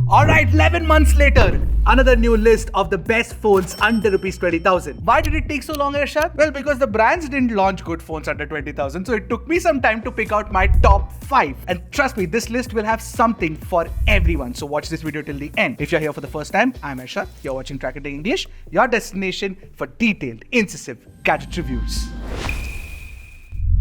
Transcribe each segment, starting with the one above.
Alright, 11 months later, another new list of the best phones under rupees 20,000. Why did it take so long, Arshad? Well, because the brands didn't launch good phones under 20,000, so it took me some time to pick out my top 5. And trust me, this list will have something for everyone. So watch this video till the end. If you're here for the first time, I'm Arshad. You're watching Tracking English, your destination for detailed, incisive gadget reviews.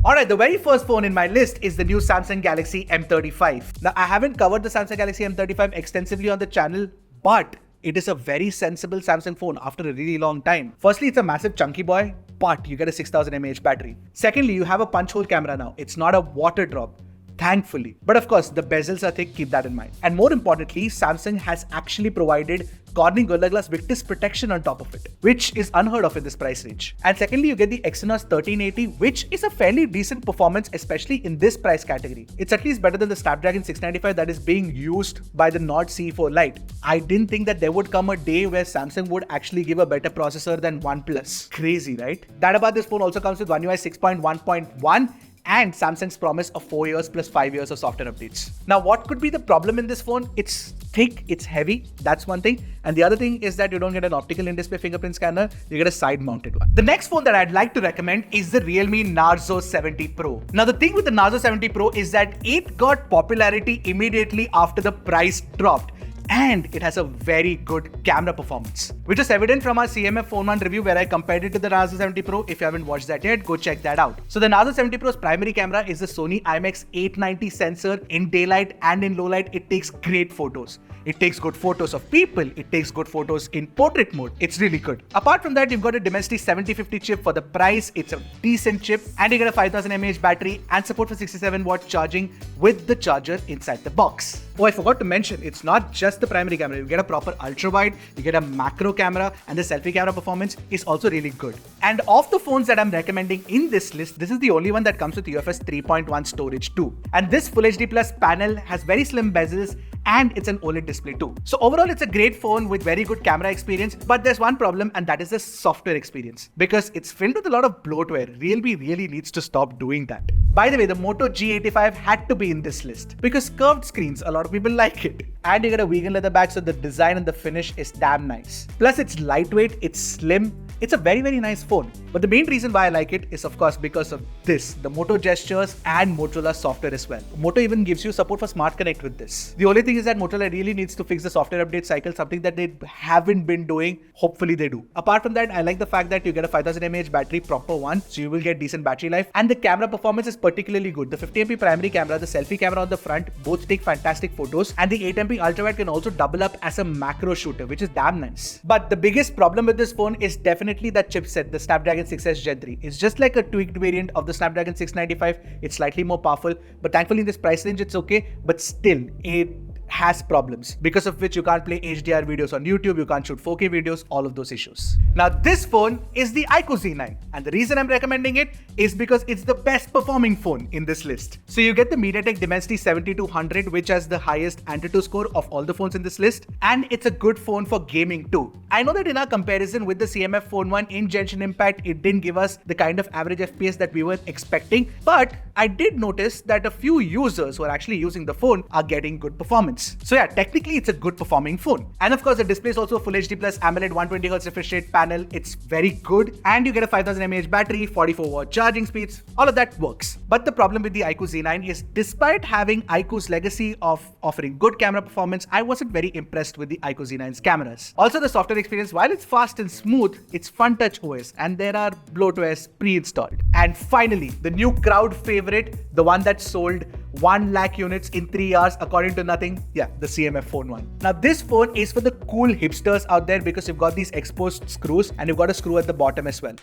Alright, the very first phone in my list is the new Samsung Galaxy M35. Now, I haven't covered the Samsung Galaxy M35 extensively on the channel, but it is a very sensible Samsung phone after a really long time. Firstly, it's a massive chunky boy, but you get a 6000 mAh battery. Secondly, you have a punch hole camera now. It's not a water drop. Thankfully. But of course, the bezels are thick, keep that in mind. And more importantly, Samsung has actually provided Corning Gorilla Glass Victus protection on top of it, which is unheard of in this price range. And secondly, you get the Exynos 1380, which is a fairly decent performance, especially in this price category. It's at least better than the Snapdragon 695 that is being used by the Nord CE4 Lite. I didn't think that there would come a day where Samsung would actually give a better processor than OnePlus. Crazy, right? That about this phone also comes with One UI 6.1.1 and Samsung's promise of 4 years plus 5 years of software updates. Now, what could be the problem in this phone? It's thick, it's heavy, that's one thing. And the other thing is that you don't get an optical in-display fingerprint scanner, you get a side-mounted one. The next phone that I'd like to recommend is the Realme Narzo 70 Pro. Now, the thing with the Narzo 70 Pro is that it got popularity immediately after the price dropped. And it has a very good camera performance, which is evident from our CMF Phone 1 review where I compared it to the Narzo 70 Pro. If you haven't watched that yet, go check that out. So the Narzo 70 Pro's primary camera is the Sony IMX 890 sensor. In daylight and in low light, it takes great photos. It takes good photos of people. It takes good photos in portrait mode. It's really good. Apart from that, you've got a Dimensity 7050 chip for the price. It's a decent chip and you get a 5000 mAh battery and support for 67-watt charging with the charger inside the box. Oh, I forgot to mention, it's not just the primary camera. You get a proper ultra wide, you get a macro camera, and the selfie camera performance is also really good. And of the phones that I'm recommending in this list, this is the only one that comes with UFS 3.1 storage too. And this Full HD Plus panel has very slim bezels and it's an OLED display too. So overall, it's a great phone with very good camera experience, but there's one problem and that is the software experience. Because it's filled with a lot of bloatware. Realme really needs to stop doing that. By the way, the Moto G85 had to be in this list because curved screens, a lot of people like it. And you get a vegan leather back, so the design and the finish is damn nice. Plus, it's lightweight, it's slim. It's a very, very nice phone. But the main reason why I like it is, of course, because of this, the Moto gestures and Motorola software as well. Moto even gives you support for Smart Connect with this. The only thing is that Motorola really needs to fix the software update cycle, something that they haven't been doing. Hopefully they do. Apart from that, I like the fact that you get a 5000 mAh battery, proper one, so you will get decent battery life. And the camera performance is particularly good. The 50MP primary camera, the selfie camera on the front, both take fantastic photos. And the 8MP ultrawide can also double up as a macro shooter, which is damn nice. But the biggest problem with this phone is definitely that chipset, the Snapdragon 6S Gen 3. It's just like a tweaked variant of the Snapdragon 695. It's slightly more powerful, but thankfully in this price range it's okay, but still it has problems because of which you can't play HDR videos on YouTube, you can't shoot 4K videos, all of those issues. Now this phone is the iQOO Z9 and the reason I'm recommending it is because it's the best performing phone in this list. So you get the MediaTek Dimensity 7200 which has the highest Antutu score of all the phones in this list, and it's a good phone for gaming too. I know that in our comparison with the CMF Phone 1 in Genshin Impact, it didn't give us the kind of average FPS that we were expecting, but I did notice that a few users who are actually using the phone are getting good performance. So yeah, technically it's a good performing phone. And of course the display is also Full HD Plus AMOLED 120Hz refresh rate panel. It's very good. And you get a 5000 mAh battery, 44-watt charging speeds. All of that works. But the problem with the iQOO Z9 is despite having iQOO's legacy of offering good camera performance, I wasn't very impressed with the iQOO Z9's cameras. Also the software experience, while it's fast and smooth, it's FunTouch OS and there are bloatwares pre-installed. And finally, the new crowd favorite, the one that sold 1 lakh units in 3 hours according to nothing. Yeah, the CMF Phone 1. Now this phone is for the cool hipsters out there because you've got these exposed screws and you've got a screw at the bottom as well.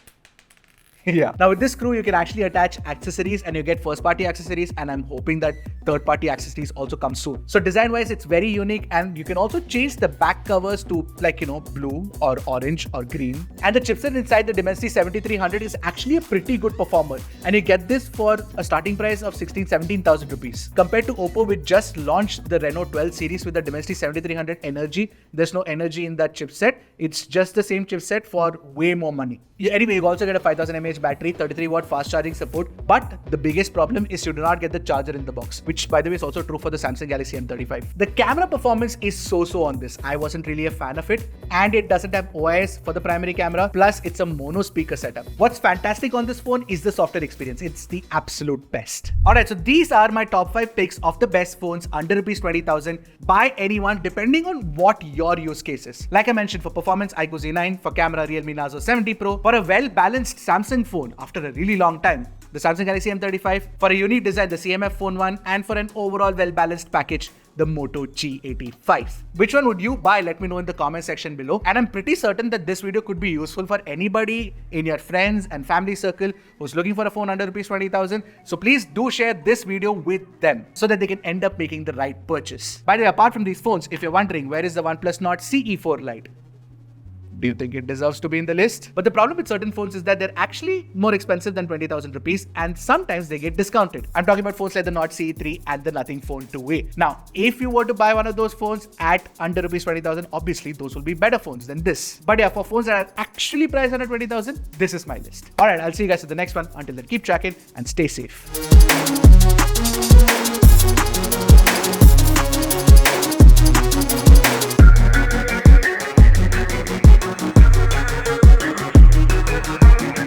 Yeah. Now with this screw, you can actually attach accessories and you get first-party accessories, and I'm hoping that third-party accessories also come soon. So design-wise, it's very unique, and you can also change the back covers to blue or orange or green. And the chipset inside the Dimensity 7300 is actually a pretty good performer, and you get this for a starting price of 17,000 rupees. Compared to Oppo, which just launched the Reno 12 series with the Dimensity 7300 Energy, there's no energy in that chipset. It's just the same chipset for way more money. Yeah, anyway, you also get a 5000 mAh mAh battery, 33 watt fast charging support, but the biggest problem is you do not get the charger in the box, which by the way is also true for the Samsung Galaxy M35. The camera performance is so-so on this. I wasn't really a fan of it, and it doesn't have OIS for the primary camera, plus it's a mono speaker setup. What's fantastic on this phone is the software experience. It's the absolute best. Alright, so these are my top 5 picks of the best phones under rupees 20,000 by anyone depending on what your use case is. Like I mentioned, for performance, iQOO Z9, for camera, Realme Narzo 70 Pro, for a well-balanced Samsung phone after a really long time, the Samsung Galaxy M35, for a unique design, the CMF Phone 1, and for an overall well-balanced package, the Moto G85. Which one would you buy? Let me know in the comment section below. And I'm pretty certain that this video could be useful for anybody in your friends and family circle who's looking for a phone under rupees 20,000. So please do share this video with them so that they can end up making the right purchase. By the way, apart from these phones, if you're wondering where is the OnePlus Nord CE4 Lite, do you think it deserves to be in the list? But the problem with certain phones is that they're actually more expensive than 20,000 rupees, and sometimes they get discounted. I'm talking about phones like the Nord CE3 and the Nothing Phone 2A. Now, if you were to buy one of those phones at under rupees 20,000, obviously those will be better phones than this. But yeah, for phones that are actually priced under 20,000, this is my list. Alright, I'll see you guys at the next one. Until then, keep tracking and stay safe.